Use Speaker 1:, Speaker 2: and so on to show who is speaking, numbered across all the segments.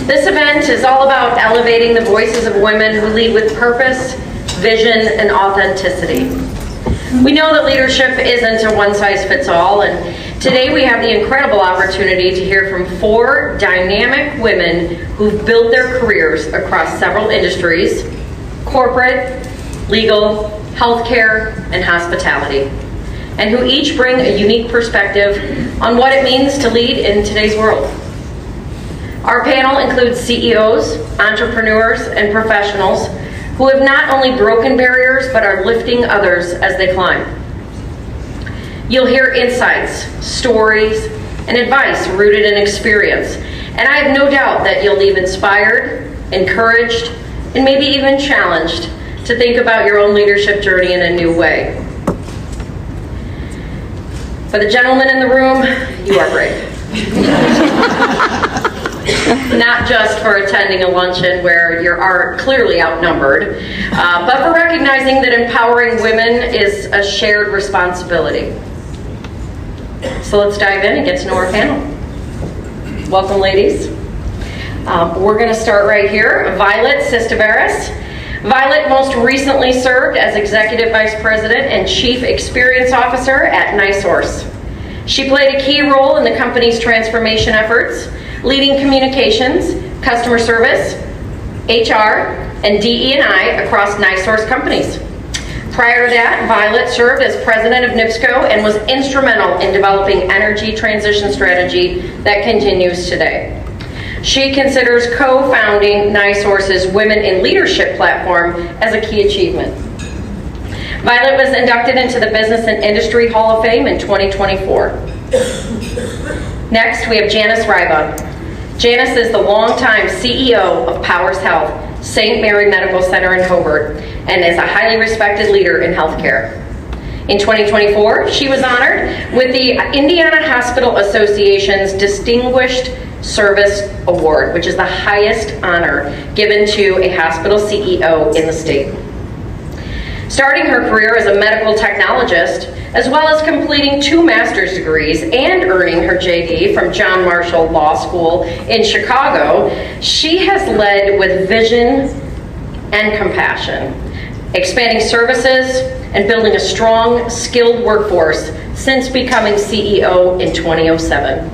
Speaker 1: This event is all about elevating the voices of women who lead with purpose, vision, and authenticity. We know that leadership isn't a one-size-fits-all, and today we have the incredible opportunity to hear from 4 dynamic women who've built their careers across several industries: corporate, legal, healthcare, and hospitality, and who each bring a unique perspective on what it means to lead in today's world. Our panel includes CEOs, entrepreneurs, and professionals who have not only broken barriers, but are lifting others as they climb. You'll hear insights, stories, and advice rooted in experience, and I have no doubt that you'll leave inspired, encouraged, and maybe even challenged to think about your own leadership journey in a new way. For the gentlemen in the room, you are brave. Not just for attending a luncheon where you are clearly outnumbered, but for recognizing that empowering women is a shared responsibility. So let's dive in and get to know our panel. Welcome, ladies. We're going to start right here. Violet Sistovaris. Violet most recently served as Executive Vice President and Chief Experience Officer at NIPSCO. She played a key role in the company's transformation efforts, leading communications, customer service, HR, and DE&I across NIPSCO companies. Prior to that, Violet served as president of NIPSCO and was instrumental in developing energy transition strategy that continues today. She considers co-founding NIPSCO's Women in Leadership platform as a key achievement. Violet was inducted into the Business and Industry Hall of Fame in 2024. Next, we have Janice Ryba. Janice is the longtime CEO of Powers Health, St. Mary Medical Center in Hobart, and is a highly respected leader in healthcare. In 2024, she was honored with the Indiana Hospital Association's Distinguished Service Award, which is the highest honor given to a hospital CEO in the state. Starting her career as a medical technologist, as well as completing 2 master's degrees and earning her JD from John Marshall Law School in Chicago, she has led with vision and compassion, expanding services and building a strong, skilled workforce since becoming CEO in 2007.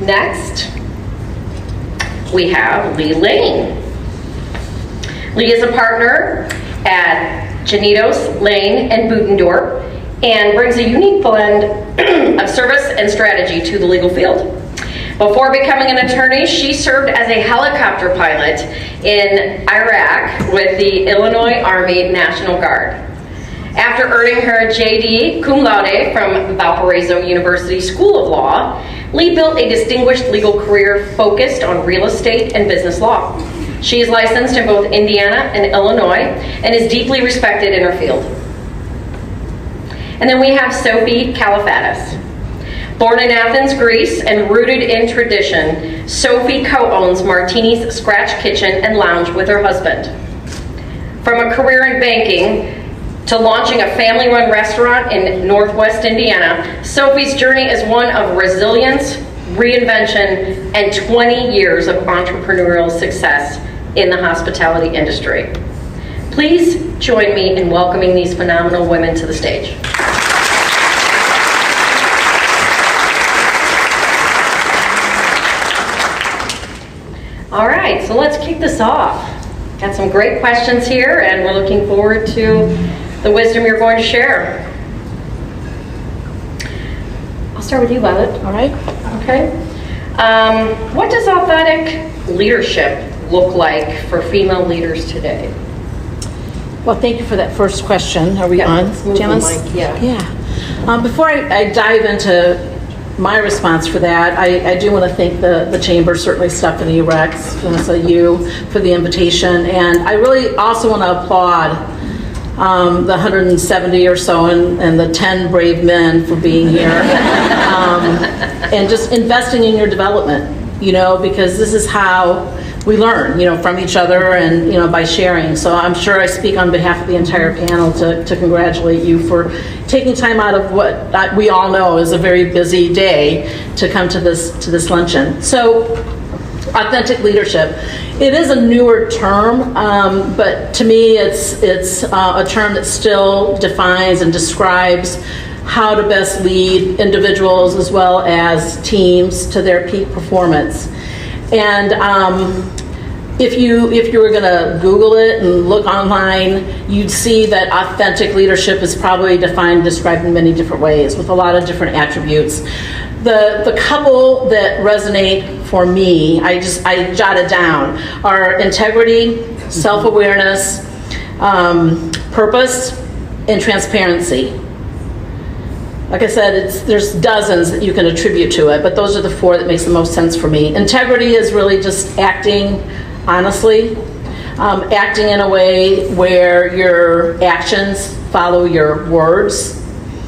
Speaker 1: Next, we have Lee Lane. Lee is a partner at Genetos, Lane, and Buitendorp, and brings a unique blend of service and strategy to the legal field. Before becoming an attorney, she served as a helicopter pilot in Iraq with the Illinois Army National Guard. After earning her JD cum laude from Valparaiso University School of Law, Lee built a distinguished legal career focused on real estate and business law. She is licensed in both Indiana and Illinois and is deeply respected in her field. And then we have Sophie Kalafatis. Born in Athens, Greece, and rooted in tradition, Sophie co-owns Martini's Scratch Kitchen and Lounge with her husband. From a career in banking to launching a family-run restaurant in Northwest Indiana, Sophie's journey is one of resilience, reinvention, and 20 years of entrepreneurial success in the hospitality industry. Please join me in welcoming these phenomenal women to the stage. All right, so let's kick this off. Got some great questions here, and we're looking forward to the wisdom you're going to share. I'll start with you, Violet.
Speaker 2: All right.
Speaker 1: Okay. What does authentic leadership look like for female leaders today?
Speaker 2: Well, thank you for that first question. Are we on, Janice? Yeah. Before I dive into my response for that, I do want to thank the Chamber, certainly Stephanie, Rex, Vanessa, you, for the invitation. And I really also want to applaud the 170 or so and the 10 brave men for being here and just investing in your development, because this is how we learn, from each other and, by sharing. So I'm sure I speak on behalf of the entire panel to congratulate you for taking time out of what we all know is a very busy day to come to this luncheon. So, authentic leadership. It is a newer term, but to me it's a term that still defines and describes how to best lead individuals as well as teams to their peak performance. And if you were going to Google it and look online, you'd see that authentic leadership is probably defined, described in many different ways with a lot of different attributes. The couple that resonate for me, I jotted down, are integrity, self-awareness, purpose, and transparency. Like I said, there's dozens that you can attribute to it, but those are the four that makes the most sense for me. Integrity is really just acting honestly, acting in a way where your actions follow your words,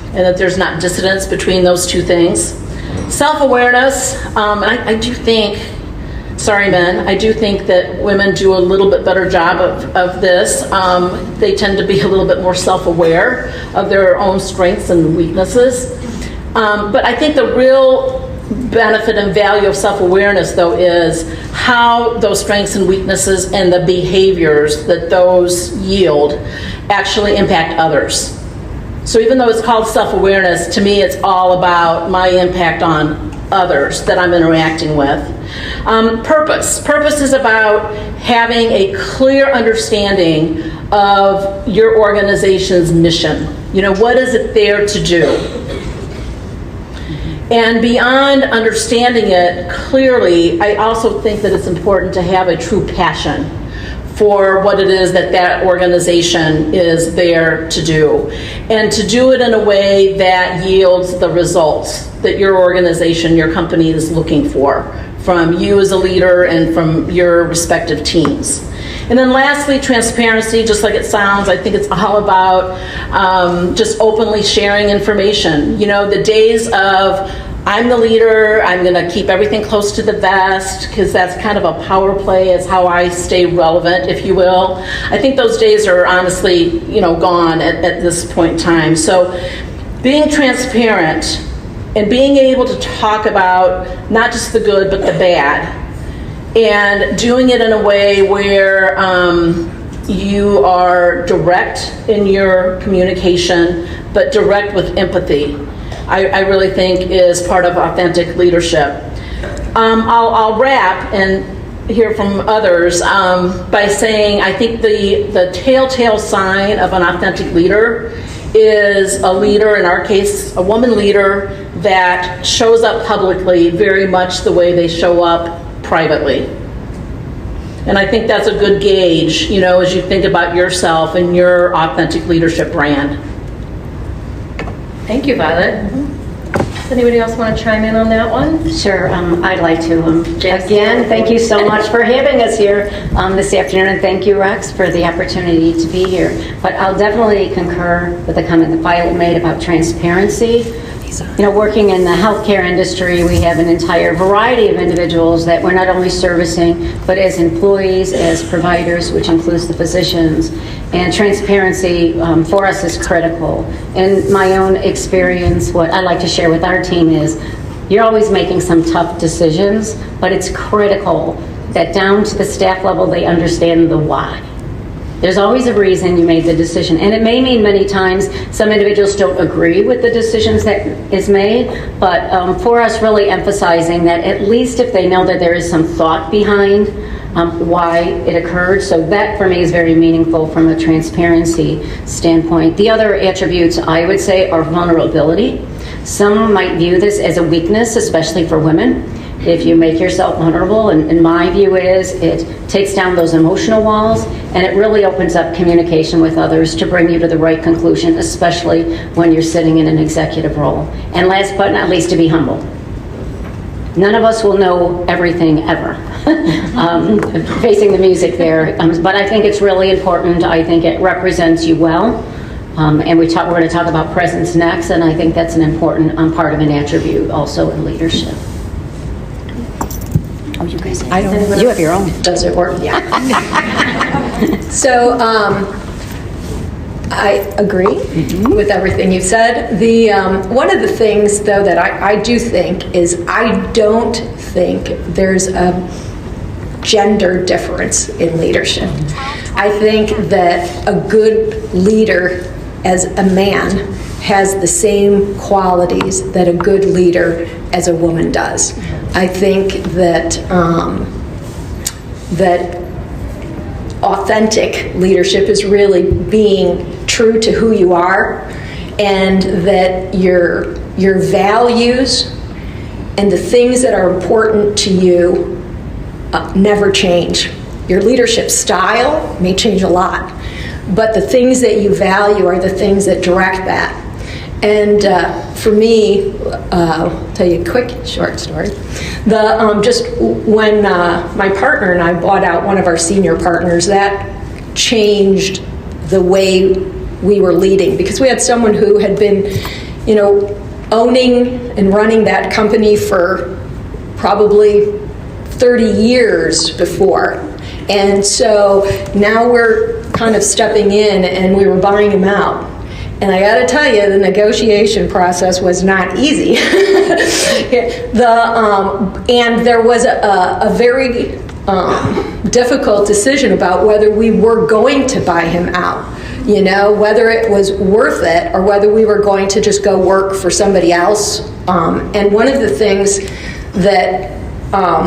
Speaker 2: and that there's not dissonance between those two things. Self-awareness, I do think, sorry men, I do think that women do a little bit better job of this. They tend to be a little bit more self-aware of their own strengths and weaknesses. But I think the real benefit and value of self-awareness, though, is how those strengths and weaknesses and the behaviors that those yield actually impact others. So even though it's called self-awareness, to me it's all about my impact on others that I'm interacting with. Purpose. Purpose is about having a clear understanding of your organization's mission. What is it there to do? And beyond understanding it clearly, I also think that it's important to have a true passion for what it is that organization is there to do, and to do it in a way that yields the results that your organization, your company is looking for from you as a leader and from your respective teams. And then lastly, transparency, just like it sounds, I think it's all about just openly sharing information. The days of I'm the leader, I'm going to keep everything close to the vest, because that's kind of a power play, is how I stay relevant, if you will. I think those days are honestly, gone at this point in time. So being transparent and being able to talk about not just the good, but the bad, and doing it in a way where you are direct in your communication, but direct with empathy, I really think is part of authentic leadership. I'll wrap and hear from others by saying I think the telltale sign of an authentic leader is a leader, in our case, a woman leader, that shows up publicly very much the way they show up privately. And I think that's a good gauge, as you think about yourself and your authentic leadership brand.
Speaker 1: Thank you, Violet. Does anybody else want to chime in on that one?
Speaker 3: Sure, I'd like to. Again, thank you so much for having us here this afternoon, and thank you, Rex, for the opportunity to be here. But I'll definitely concur with the comment that Violet made about transparency. Working in the healthcare industry, we have an entire variety of individuals that we're not only servicing, but as employees, as providers, which includes the physicians. And transparency for us is critical. In my own experience, what I like to share with our team is you're always making some tough decisions, but it's critical that down to the staff level, they understand the why. There's always a reason you made the decision, and it may mean many times some individuals don't agree with the decisions that is made, but for us really emphasizing that at least if they know that there is some thought behind why it occurred, so that for me is very meaningful from a transparency standpoint. The other attributes I would say are vulnerability. Some might view this as a weakness, especially for women. If you make yourself vulnerable, and my view is it takes down those emotional walls, and it really opens up communication with others to bring you to the right conclusion, especially when you're sitting in an executive role. And last but not least, to be humble. None of us will know everything ever, facing the music there, but I think it's really important. I think it represents you well. And we're going to talk about presence next, and I think that's an important part of an attribute also in leadership. I don't. You have your own.
Speaker 4: Does it work? Yeah. So I agree with everything you've said. The one of the things, though, that I do think is I don't think there's a gender difference in leadership. I think that a good leader as a man has the same qualities that a good leader as a woman does. I think that that authentic leadership is really being true to who you are, and that your values and the things that are important to you never change. Your leadership style may change a lot, but the things that you value are the things that direct that. And for me, I'll tell you a quick, short story. Just when my partner and I bought out one of our senior partners, that changed the way we were leading, because we had someone who had been, owning and running that company for probably 30 years before. And so now we're kind of stepping in, and we were buying him out. And I got to tell you, the negotiation process was not easy. And there was a very difficult decision about whether we were going to buy him out. Whether it was worth it or whether we were going to just go work for somebody else. And one of the things that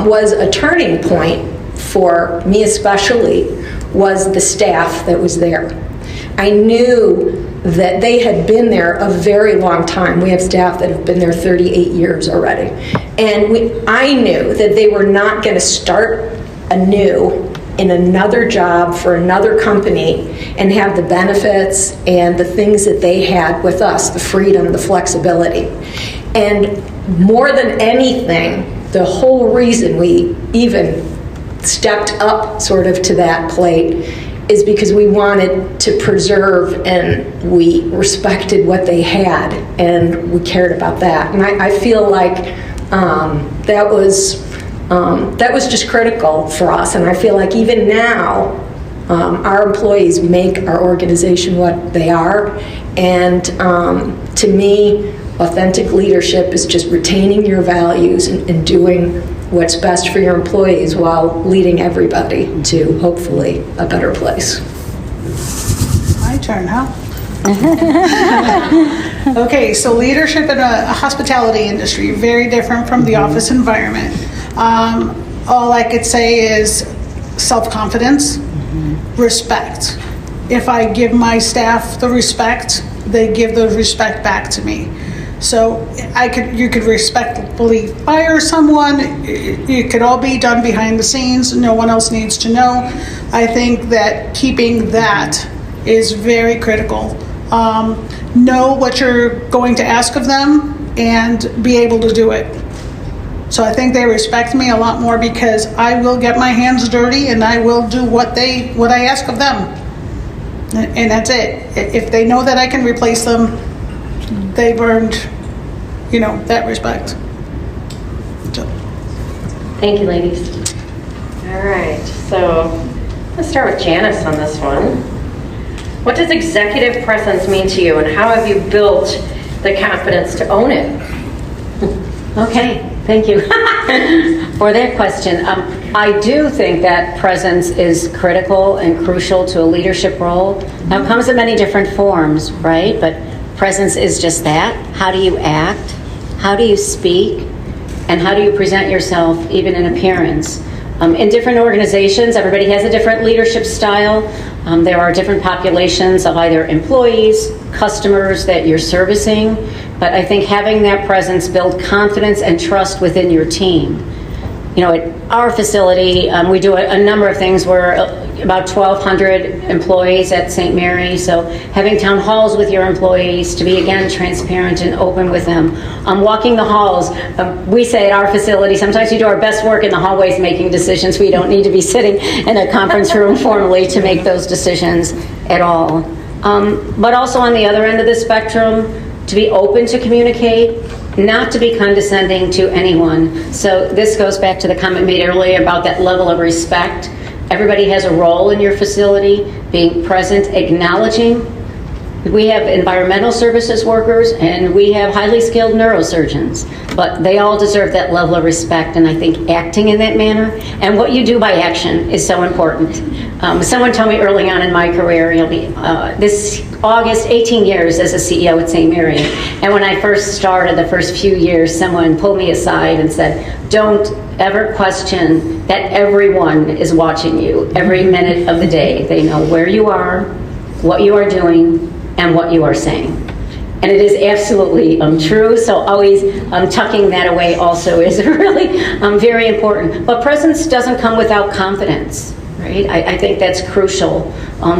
Speaker 4: was a turning point for me especially was the staff that was there. I knew that they had been there a very long time. We have staff that have been there 38 years already. And I knew that they were not going to start anew in another job for another company and have the benefits and the things that they had with us, the freedom, the flexibility. And more than anything, the whole reason we even stepped up sort of to that plate is because we wanted to preserve and we respected what they had and we cared about that. And I feel like that was just critical for us. And I feel like even now, our employees make our organization what they are. And to me, authentic leadership is just retaining your values and doing what's best for your employees while leading everybody to hopefully a better place.
Speaker 5: My turn, huh? Okay, so leadership in a hospitality industry, very different from the office environment. All I could say is self-confidence, respect. If I give my staff the respect, they give the respect back to me. So you could respectfully fire someone. It could all be done behind the scenes. No one else needs to know. I think that keeping that is very critical. Know what you're going to ask of them and be able to do it. So I think they respect me a lot more because I will get my hands dirty and I will do what I ask of them. And that's it. If they know that I can replace them, they've earned, that respect. So.
Speaker 1: Thank you, ladies. All right, so let's start with Janice on this one. What does executive presence mean to you, and how have you built the confidence to own it?
Speaker 3: Okay, thank you for that question. I do think that presence is critical and crucial to a leadership role. Now, it comes in many different forms, right? But presence is just that. How do you act? How do you speak? And how do you present yourself, even in appearance? In different organizations, everybody has a different leadership style. There are different populations of either employees, customers that you're servicing. But I think having that presence build confidence and trust within your team. At our facility, we do a number of things. We're about 1,200 employees at St. Mary, so having town halls with your employees to be, again, transparent and open with them. Walking the halls, we say at our facility, sometimes we do our best work in the hallways making decisions. We don't need to be sitting in a conference room formally to make those decisions at all. But also on the other end of the spectrum, to be open to communicate, not to be condescending to anyone. So this goes back to the comment made earlier about that level of respect. Everybody has a role in your facility, being present, acknowledging. We have environmental services workers and we have highly skilled neurosurgeons, but they all deserve that level of respect, and I think acting in that manner and what you do by action is so important. Someone told me early on in my career, you'll be this August, 18 years as a CEO at St. Mary, and when I first started, the first few years, someone pulled me aside and said, don't ever question that everyone is watching you every minute of the day. They know where you are, what you are doing, and what you are saying. And it is absolutely true, so always tucking that away also is really very important. But presence doesn't come without confidence, right? I think that's crucial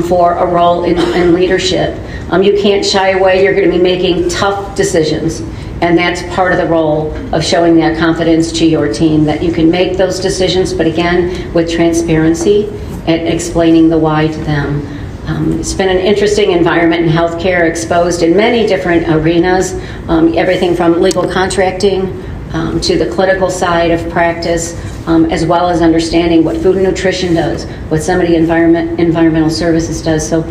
Speaker 3: for a role in leadership. You can't shy away, you're going to be making tough decisions. And that's part of the role of showing that confidence to your team, that you can make those decisions, but again, with transparency and explaining the why to them. It's been an interesting environment in healthcare, exposed in many different arenas, everything from legal contracting to the clinical side of practice, as well as understanding what food and nutrition does, what some of the environmental services does. So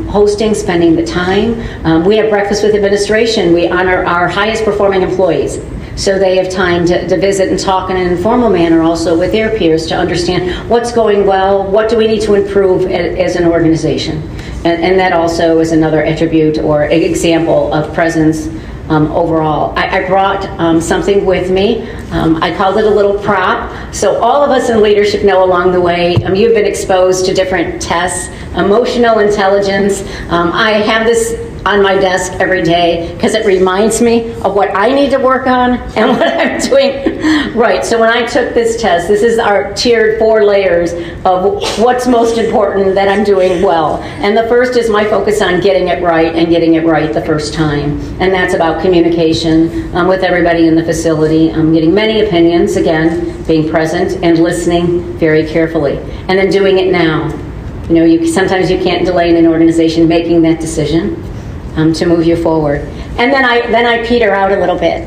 Speaker 3: hosting, spending the time. We have breakfast with administration. We honor our highest performing employees, so they have time to visit and talk in an informal manner also with their peers to understand what's going well, what do we need to improve as an organization. And that also is another attribute or example of presence overall. I brought something with me. I called it a little prop. So all of us in leadership know along the way, you've been exposed to different tests, emotional intelligence. I have this on my desk every day because it reminds me of what I need to work on and what I'm doing right. So when I took this test, this is our tiered 4 layers of what's most important that I'm doing well. And the first is my focus on getting it right and getting it right the first time. And that's about communication with everybody in the facility, getting many opinions, again, being present and listening very carefully. And then doing it now. You know, sometimes you can't delay in an organization making that decision to move you forward. And then I peter out a little bit.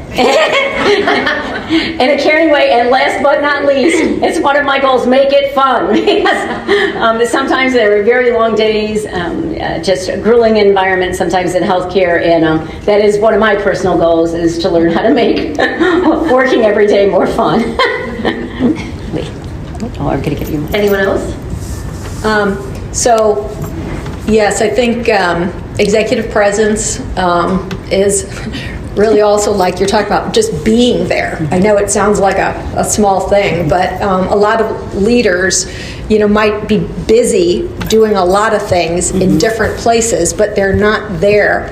Speaker 3: In a caring way, and last but not least, it's one of my goals, make it fun. Because sometimes there are very long days, just a grueling environment sometimes in healthcare, and that is one of my personal goals, is to learn how to make working every day more fun. I'm going to give you more.
Speaker 1: Anyone else?
Speaker 4: So, yes, I think executive presence is really also, like you're talking about, just being there. I know it sounds like a small thing, but a lot of leaders, might be busy doing a lot of things in different places, but they're not there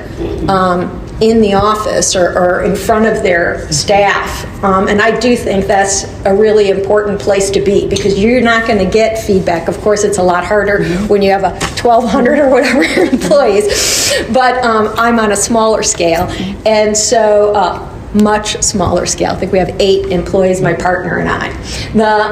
Speaker 4: in the office or in front of their staff. And I do think that's a really important place to be, because you're not going to get feedback. Of course, it's a lot harder when you have 1,200 or whatever employees, but I'm on a smaller scale. And so, much smaller scale. I think we have 8 employees, my partner and I. But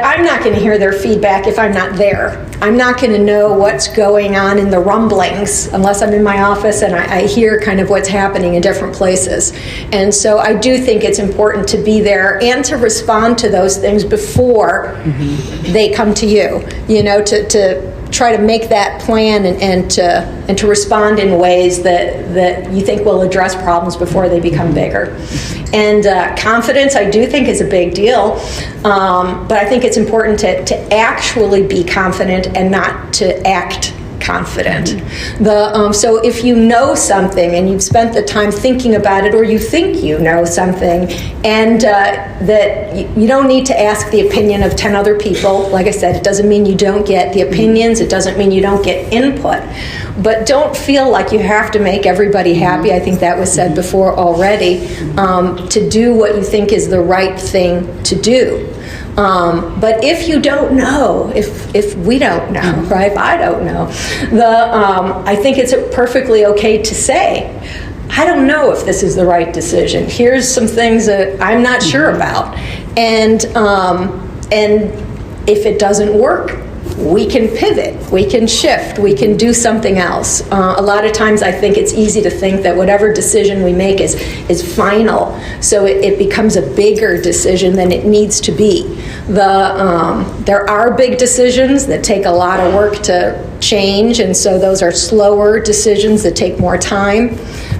Speaker 4: I'm not going to hear their feedback if I'm not there. I'm not going to know what's going on in the rumblings unless I'm in my office and I hear kind of what's happening in different places. And so I do think it's important to be there and to respond to those things before they come to you, to try to make that plan and to respond in ways that you think will address problems before they become bigger. And confidence, I do think, is a big deal, but I think it's important to actually be confident and not to act confident. So if you know something and you've spent the time thinking about it, or you think you know something, and that you don't need to ask the opinion of 10 other people. Like I said, it doesn't mean you don't get the opinions, it doesn't mean you don't get input, but don't feel like you have to make everybody happy. I think that was said before already, to do what you think is the right thing to do. But if you don't know, if we don't know, right? If I don't know, I think it's perfectly okay to say, I don't know if this is the right decision. Here's some things that I'm not sure about, and if it doesn't work, we can pivot, we can shift, we can do something else. A lot of times I think it's easy to think that whatever decision we make is final, so it becomes a bigger decision than it needs to be. There are big decisions that take a lot of work to change, and so those are slower decisions that take more time,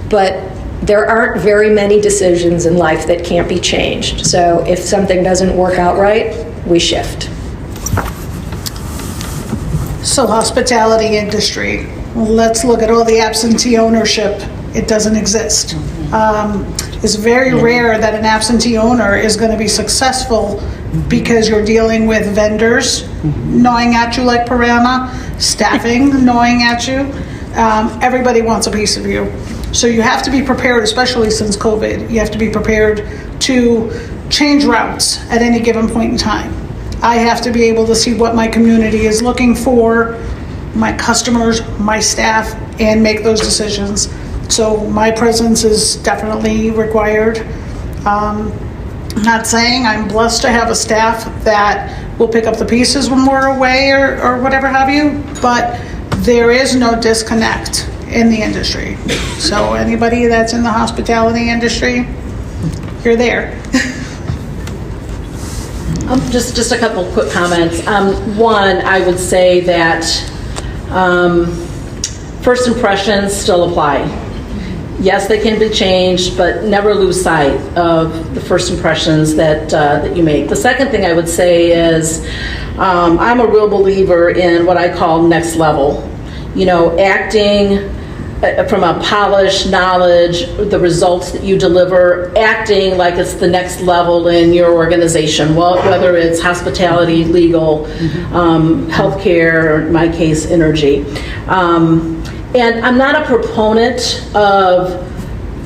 Speaker 4: but there aren't very many decisions in life that can't be changed. So if something doesn't work out right, we shift.
Speaker 5: So hospitality industry, let's look at all the absentee ownership. It doesn't exist. It's very rare that an absentee owner is going to be successful because you're dealing with vendors gnawing at you like piranha, staffing gnawing at you. Everybody wants a piece of you. So you have to be prepared, especially since COVID, you have to be prepared to change routes at any given point in time. I have to be able to see what my community is looking for, my customers, my staff, and make those decisions. So my presence is definitely required. I'm not saying I'm blessed to have a staff that will pick up the pieces when we're away or whatever have you, but there is no disconnect in the industry. So anybody that's in the hospitality industry, you're there.
Speaker 2: Just a couple quick comments. One, I would say that first impressions still apply. Yes, they can be changed, but never lose sight of the first impressions that you make. The second thing I would say is I'm a real believer in what I call next level. Acting from a polished knowledge, the results that you deliver, acting like it's the next level in your organization, whether it's hospitality, legal, healthcare, or in my case, energy. And I'm not a proponent of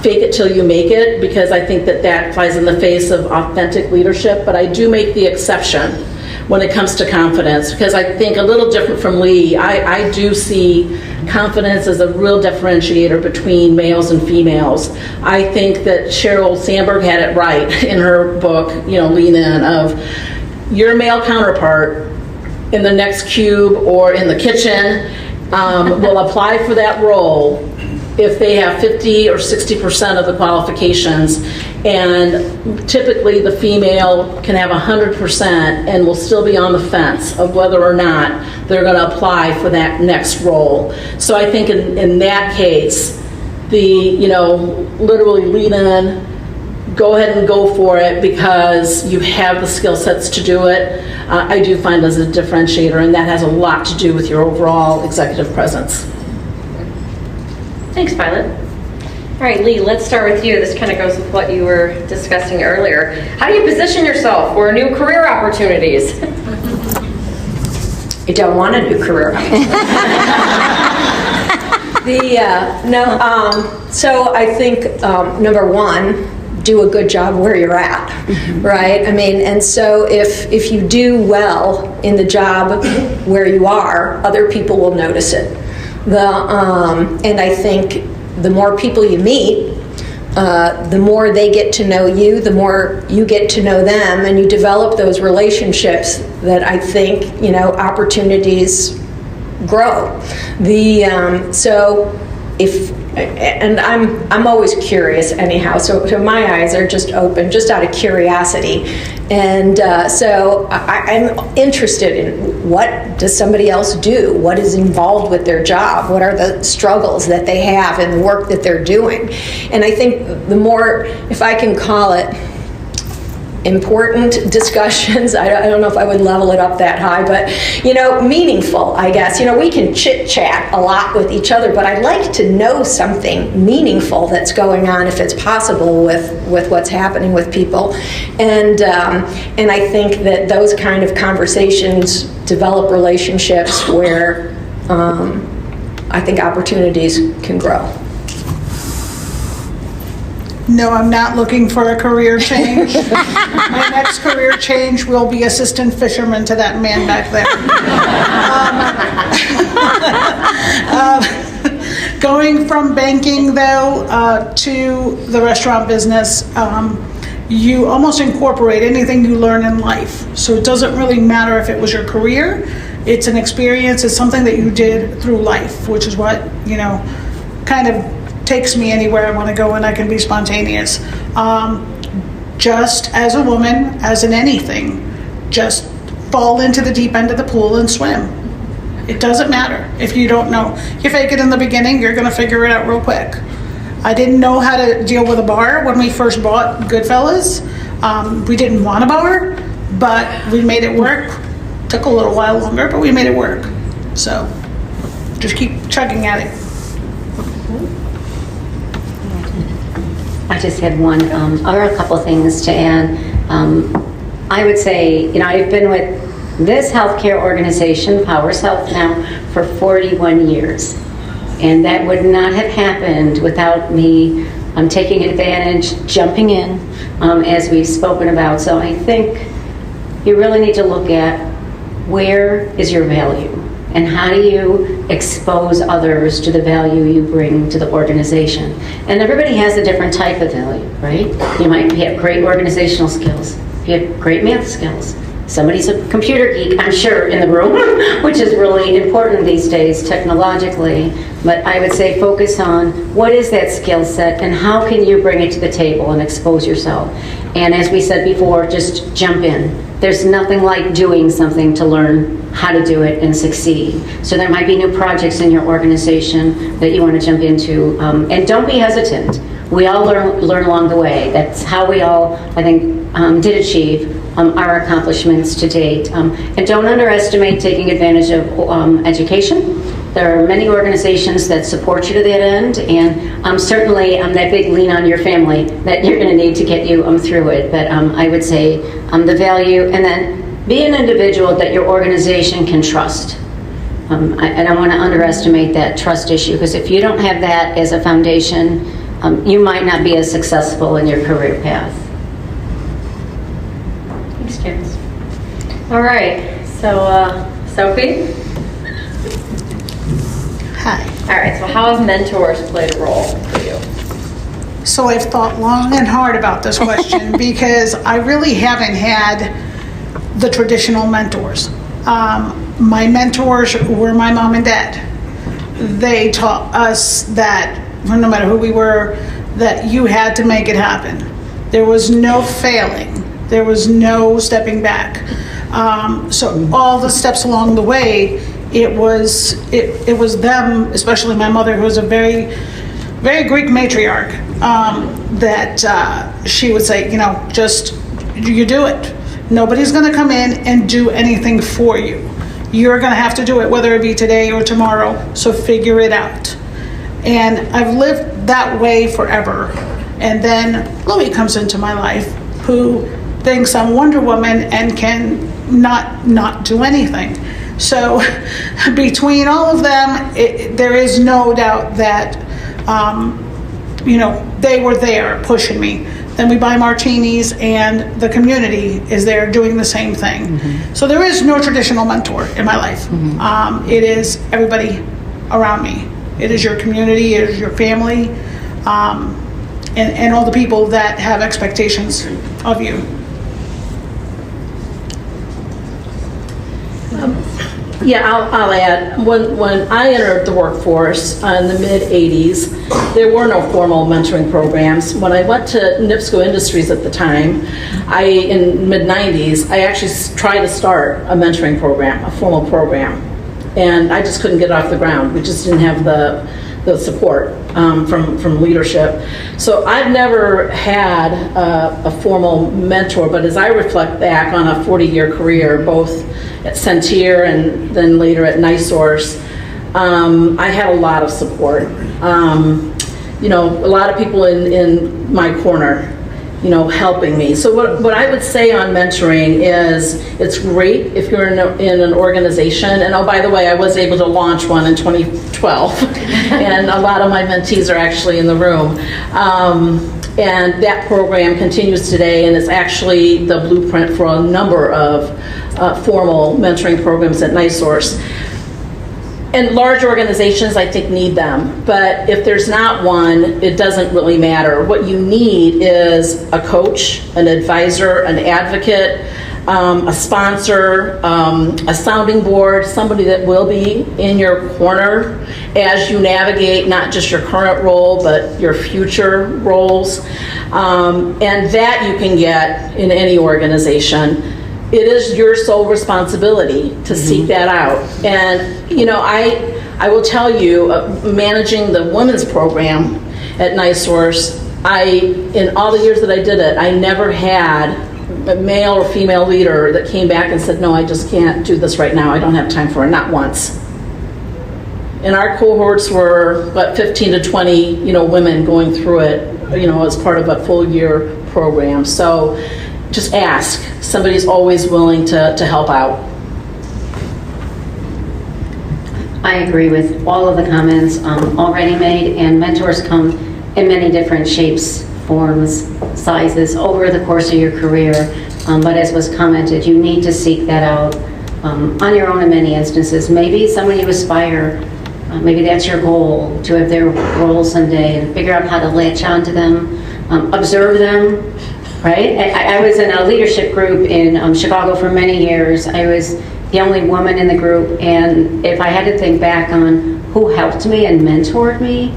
Speaker 2: fake it till you make it, because I think that flies in the face of authentic leadership, but I do make the exception when it comes to confidence, because I think a little different from Lee, I do see confidence as a real differentiator between males and females. I think that Sheryl Sandberg had it right in her book, Lean In, of your male counterpart in the next cube or in the kitchen will apply for that role if they have 50 or 60% of the qualifications, and typically the female can have 100% and will still be on the fence of whether or not they're going to apply for that next role. So I think in that case, literally lean in, go ahead and go for it because you have the skill sets to do it. I do find as a differentiator, and that has a lot to do with your overall executive presence.
Speaker 1: Thanks, Violet. All right, Lee, let's start with you. This kind of goes with what you were discussing earlier. How do you position yourself for new career opportunities?
Speaker 4: I don't want a new career. So I think number one, do a good job where you're at, right? I mean, and so if you do well in the job where you are, other people will notice it. And I think the more people you meet, the more they get to know you, the more you get to know them, and you develop those relationships that I think, opportunities grow. And I'm always curious anyhow, so my eyes are just open, just out of curiosity. And so I'm interested in what does somebody else do? What is involved with their job? What are the struggles that they have in the work that they're doing? And I think the more, if I can call it, important discussions, I don't know if I would level it up that high, but meaningful, I guess. We can chit chat a lot with each other, but I'd like to know something meaningful that's going on, if it's possible, with what's happening with people. And I think that those kind of conversations develop relationships where I think opportunities can grow.
Speaker 5: No, I'm not looking for a career change. My next career change will be assistant fisherman to that man back there. Going from banking, though, to the restaurant business, you almost incorporate anything you learn in life. So it doesn't really matter if it was your career, it's an experience, it's something that you did through life, which is what, kind of takes me anywhere I want to go, and I can be spontaneous. Just as a woman, as in anything, just fall into the deep end of the pool and swim. It doesn't matter if you don't know. You fake it in the beginning, you're going to figure it out real quick. I didn't know how to deal with a bar when we first bought Goodfellas. We didn't want a bar, but we made it work. Took a little while longer, but we made it work. So just keep chugging at it.
Speaker 3: I just had a couple things to add. I would say, I've been with this healthcare organization, Powers Health, now for 41 years. And that would not have happened without me taking advantage, jumping in, as we've spoken about. So I think you really need to look at where is your value and how do you expose others to the value you bring to the organization. And everybody has a different type of value, right? You might have great organizational skills. You have great math skills. Somebody's a computer geek, I'm sure, in the room, which is really important these days technologically. But I would say focus on what is that skill set and how can you bring it to the table and expose yourself. And as we said before, just jump in. There's nothing like doing something to learn how to do it and succeed. So there might be new projects in your organization that you want to jump into. And don't be hesitant. We all learn along the way. That's how we all, I think, did achieve our accomplishments to date. And don't underestimate taking advantage of education. There are many organizations that support you to that end, and certainly that big lean on your family that you're going to need to get you through it. But I would say the value, and then be an individual that your organization can trust. I don't want to underestimate that trust issue, because if you don't have that as a foundation, you might not be as successful in your career path. Thanks, Janice.
Speaker 1: All right, so Sophie?
Speaker 5: Hi.
Speaker 1: All right, so how have mentors played a role for you?
Speaker 5: So I've thought long and hard about this question because I really haven't had the traditional mentors. My mentors were my mom and dad. They taught us that no matter who we were, that you had to make it happen. There was no failing. There was no stepping back. So all the steps along the way, it was them, especially my mother, who was a very, very Greek matriarch, that she would say, just you do it. Nobody's going to come in and do anything for you. You're going to have to do it, whether it be today or tomorrow. So figure it out. And I've lived that way forever. And then Louis comes into my life, who thinks I'm Wonder Woman and can not do anything. So between all of them, there is no doubt that, they were there pushing me. Then we buy martinis, and the community is there doing the same thing. Mm-hmm. So there is no traditional mentor in my life. Mm-hmm. It is everybody around me. It is your community, it is your family, and all the people that have expectations of you.
Speaker 2: I'll add, when I entered the workforce in the mid-'80s, there were no formal mentoring programs. When I went to NIPSCO Industries at the time, in mid-'90s, I actually tried to start a mentoring program, a formal program, and I just couldn't get it off the ground. We just didn't have the support from leadership. So I've never had a formal mentor, but as I reflect back on a 40-year career, both at Centir and then later at NiSource, I had a lot of support. A lot of people in my corner, helping me. So what I would say on mentoring is it's great if you're in an organization. And oh, by the way, I was able to launch one in 2012. And a lot of my mentees are actually in the room. And that program continues today, and it's actually the blueprint for a number of formal mentoring programs at NiSource. And large organizations, I think, need them. But if there's not one, it doesn't really matter. What you need is a coach, an advisor, an advocate, a sponsor, a sounding board, somebody that will be in your corner as you navigate not just your current role, but your future roles. And that you can get in any organization. It is your sole responsibility to seek that out. And, you know, I will tell you, managing the women's program at NISource, in all the years that I did it, I never had a male or female leader that came back and said, no, I just can't do this right now. I don't have time for it, not once. And our cohorts were, 15 to 20, you know, women going through it, you know, as part of a full year program. So just ask. Somebody's always willing to help out.
Speaker 3: I agree with all of the comments already made, and mentors come in many different shapes, forms, sizes over the course of your career. But as was commented, you need to seek that out on your own in many instances. Maybe someone you aspire, maybe that's your goal, to have their role someday, and figure out how to latch onto them, observe them. Right? I was in a leadership group in Chicago for many years. I was the only woman in the group, and if I had to think back on who helped me and mentored me,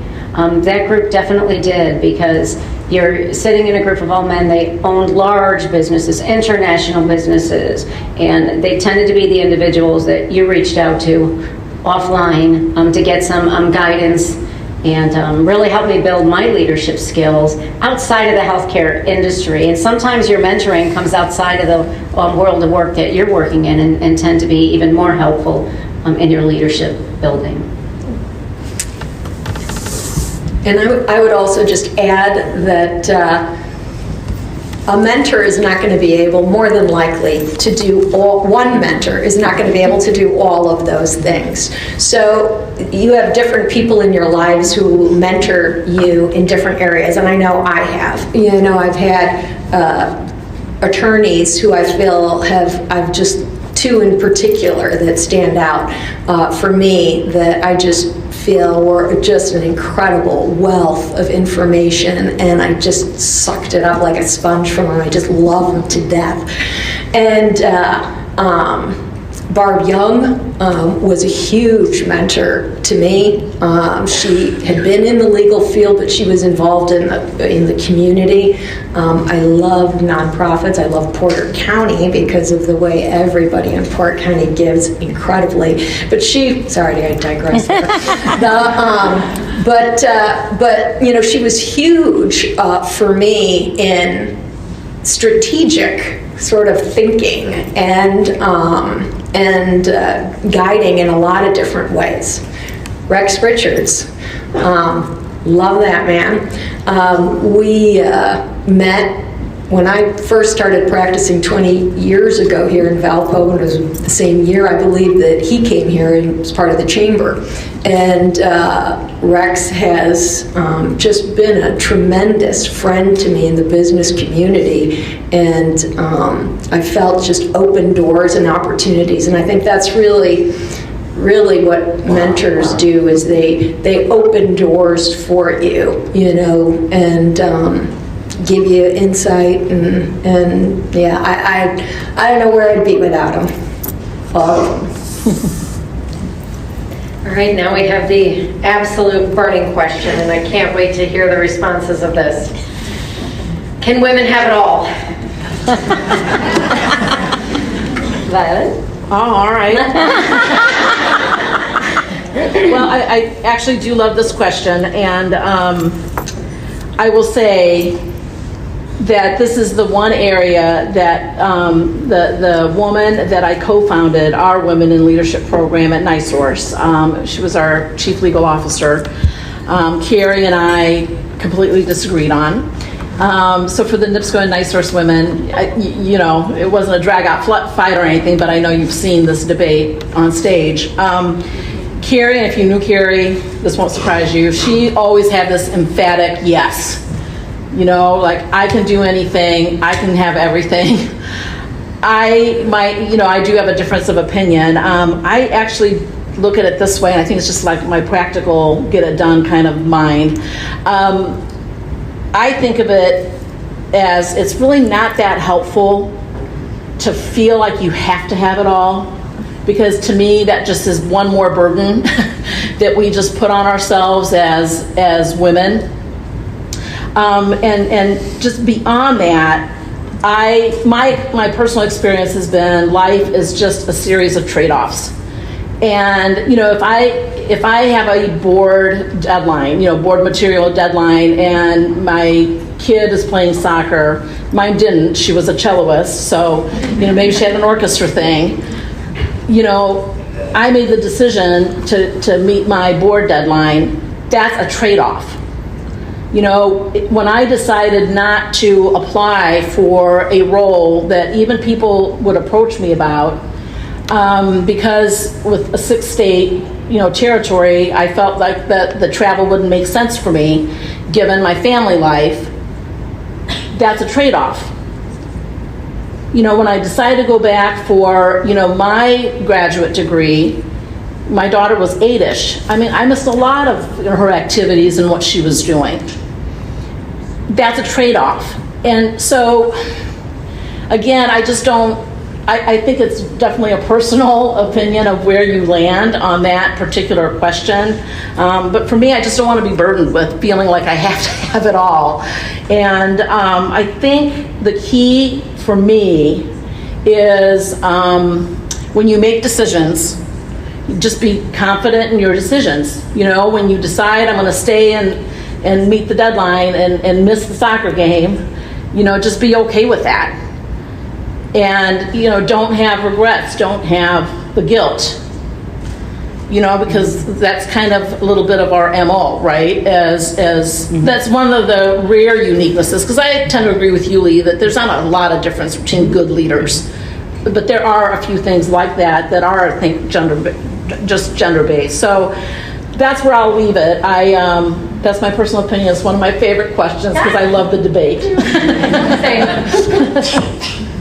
Speaker 3: that group definitely did, because you're sitting in a group of all men. They owned large businesses, international businesses, and they tended to be the individuals that you reached out to offline to get some guidance, and really helped me build my leadership skills outside of the healthcare industry. And sometimes your mentoring comes outside of the world of work that you're working in, and tend to be even more helpful in your leadership building.
Speaker 4: And I would also just add that a mentor is not going to be able, more than likely, to do one mentor is not going to be able to do all of those things. So you have different people in your lives who mentor you in different areas, and I know I have. You know, I've had attorneys who I feel I've just two in particular that stand out for me, that I just feel were just an incredible wealth of information, and I just sucked it up like a sponge from them. I just love them to death. And Barb Young was a huge mentor to me. She had been in the legal field, but she was involved in the community. I loved nonprofits. I love Porter County because of the way everybody in Porter County gives incredibly. But sorry, I digress there. But you know, she was huge for me in strategic sort of thinking and guiding in a lot of different ways. Rex Richards, love that man. We met when I first started practicing 20 years ago here in Valpo, and it was the same year, I believe, that he came here and was part of the chamber. And Rex has just been a tremendous friend to me in the business community, and I felt just open doors and opportunities. And I think that's really what mentors do, is they open doors for you, you know, and give you insight, and yeah, I don't know where I'd be without them. All of them.
Speaker 1: All right, now we have the absolute burning question, and I can't wait to hear the responses of this. Can women have it all?
Speaker 3: Violet?
Speaker 2: Oh, all right. Well, I actually do love this question, and I will say that this is the one area that the woman that I co-founded our Women in Leadership program at NISource, she was our chief legal officer, Carrie and I completely disagreed on. So for the NIPSCO and NISource women, you know, it wasn't a drag-out fight or anything, but I know you've seen this debate on stage. Carrie, and if you knew Carrie, this won't surprise you, she always had this emphatic yes. You know, like, I can do anything, I can have everything. I do have a difference of opinion. I actually look at it this way, and I think it's just like my practical, get it done kind of mind. I think of it as it's really not that helpful to feel like you have to have it all, because to me that just is one more burden that we just put on ourselves as women. And just beyond that, my personal experience has been life is just a series of trade-offs. And if I have a board deadline, board material deadline, and my kid is playing soccer, mine didn't, she was a celloist, so maybe she had an orchestra thing, I made the decision to meet my board deadline. That's a trade-off. When I decided not to apply for a role that even people would approach me about, because with a 6-state, territory, I felt like the travel wouldn't make sense for me, given my family life. That's a trade-off. When I decided to go back for, my graduate degree, my daughter was 8-ish. I missed a lot of her activities and what she was doing. That's a trade-off. And so, again, I just don't, I think it's definitely a personal opinion of where you land on that particular question. But for me, I just don't want to be burdened with feeling like I have to have it all. And I think the key for me is when you make decisions, just be confident in your decisions. When you decide I'm going to stay and meet the deadline and miss the soccer game, just be okay with that. And, don't have regrets, don't have the guilt, because that's kind of a little bit of our MO, right? As that's one of the rare uniquenesses, because I tend to agree with you, Lee, that there's not a lot of difference between good leaders, but there are a few things like that are, I think, gender-based. So that's where I'll leave it. That's my personal opinion. It's one of my favorite questions because I love the debate.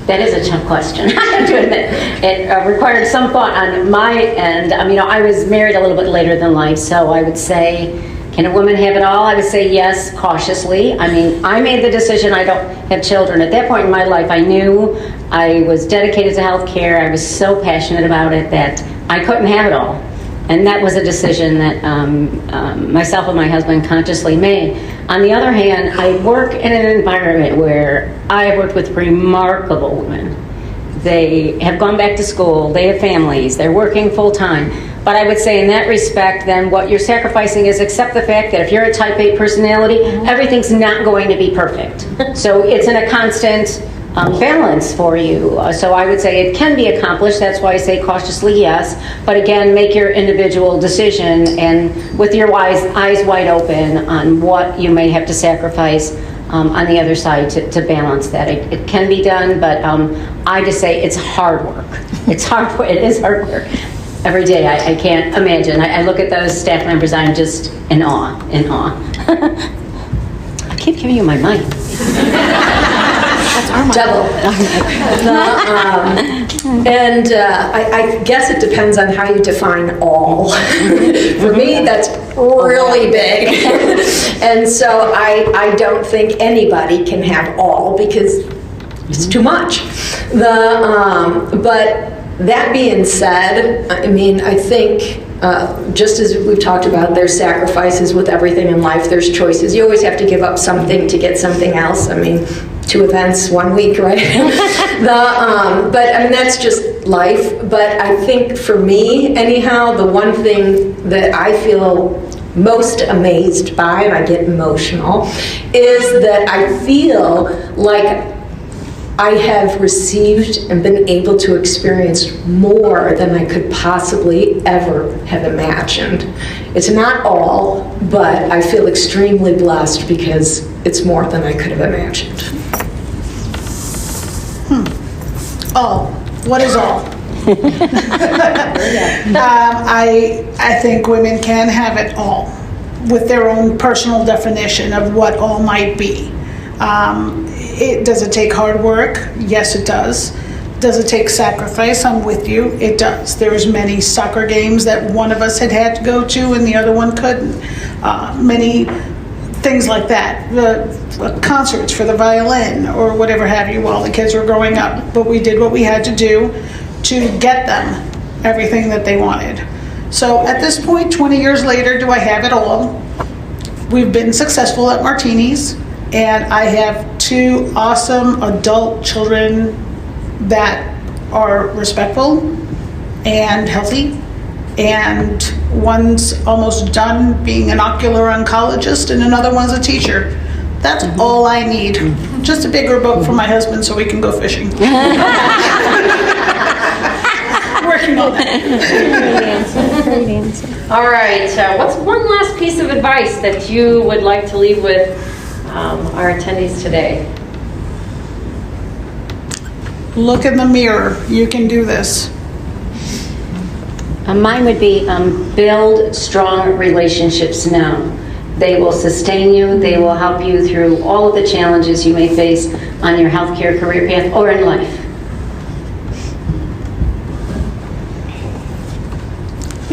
Speaker 3: That is a tough question, I have to admit. It required some thought on my end. I was married a little bit later than life, so I would say, can a woman have it all? I would say yes, cautiously. I made the decision. I don't have children. At that point in my life, I knew I was dedicated to healthcare. I was so passionate about it that I couldn't have it all. And that was a decision that myself and my husband consciously made. On the other hand, I work in an environment where I have worked with remarkable women. They have gone back to school, they have families, they're working full time. But I would say in that respect, then what you're sacrificing is accept the fact that if you're a type A personality, everything's not going to be perfect. So it's in a constant balance for you. So I would say it can be accomplished. That's why I say cautiously yes. But again, make your individual decision and with your eyes wide open on what you may have to sacrifice on the other side to balance that. It can be done, but I just say it's hard work. It's hard work. It is hard work. Every day, I can't imagine. I look at those staff members, I'm just in awe. I keep giving you my mic.
Speaker 4: Double. I guess it depends on how you define all. For me, that's really big. And so I don't think anybody can have all because it's too much. But that being said, I think just as we've talked about, there's sacrifices with everything in life. There's choices. You always have to give up something to get something else. 2 events, 1 week, right? But that's just life. But I think for me, anyhow, the one thing that I feel most amazed by, and I get emotional, is that I feel like I have received and been able to experience more than I could possibly ever have imagined. It's not all, but I feel extremely blessed because it's more than I could have imagined.
Speaker 5: All. What is all? I think women can have it all with their own personal definition of what all might be. Does it take hard work? Yes, it does. Does it take sacrifice? I'm with you. It does. There's many soccer games that one of us had to go to and the other one couldn't. Many things like that. The concerts for the violin or whatever have you while the kids were growing up. But we did what we had to do to get them everything that they wanted. So at this point, 20 years later, do I have it all? We've been successful at Martini's, and I have 2 awesome adult children that are respectful and healthy, and one's almost done being an ocular oncologist and another one's a teacher. That's all I need. Just a bigger boat for my husband so we can go fishing. Working on that.
Speaker 3: Great answer.
Speaker 1: All right, what's one last piece of advice that you would like to leave with our attendees today?
Speaker 5: Look in the mirror. You can do this.
Speaker 3: Mine would be build strong relationships now. They will sustain you. They will help you through all of the challenges you may face on your healthcare career path or in life.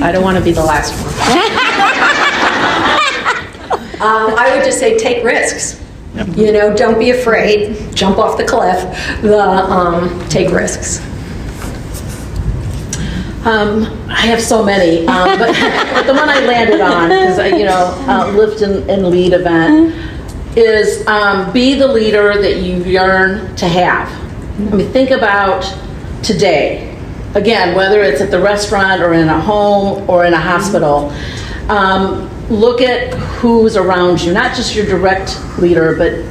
Speaker 4: I don't want to be the last one. I would just say take risks. You know, don't be afraid. Jump off the cliff. Take risks.
Speaker 2: I have so many, but the one I landed on, because Lift and Lead event, is be the leader that you yearn to have. I mean, think about today. Again, whether it's at the restaurant or in a home or in a hospital, look at who's around you, not just your direct leader, but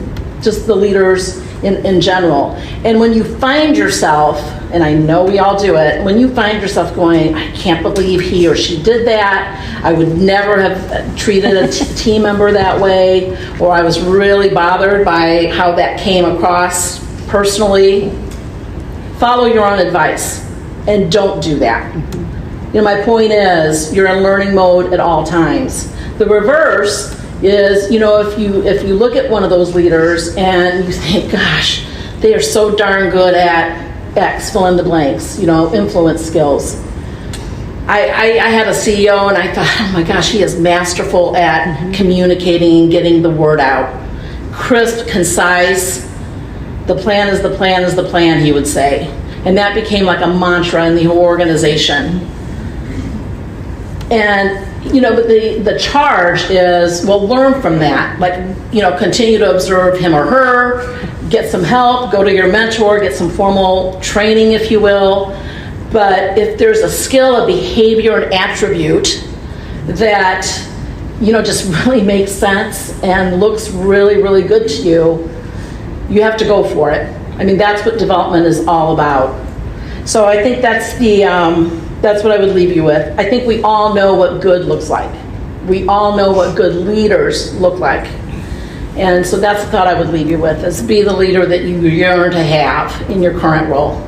Speaker 2: just the leaders in general. And when you find yourself, and I know we all do it, when you find yourself going, I can't believe he or she did that, I would never have treated a team member that way, or I was really bothered by how that came across personally, follow your own advice and don't do that. My point is, you're in learning mode at all times. The reverse is, if you look at one of those leaders and you think, gosh, they are so darn good at X, fill in the blanks, influence skills. I had a CEO and I thought, oh my gosh, he is masterful at communicating and getting the word out. Crisp, concise, the plan is the plan is the plan, he would say. And that became like a mantra in the organization. And but the charge is, well, learn from that. Continue to observe him or her, get some help, go to your mentor, get some formal training, if you will. But if there's a skill, a behavior, an attribute that, just really makes sense and looks really, really good to you, you have to go for it. I mean, that's what development is all about. So I think that's what I would leave you with. I think we all know what good looks like. We all know what good leaders look like. And so that's the thought I would leave you with, is be the leader that you yearn to have in your current role.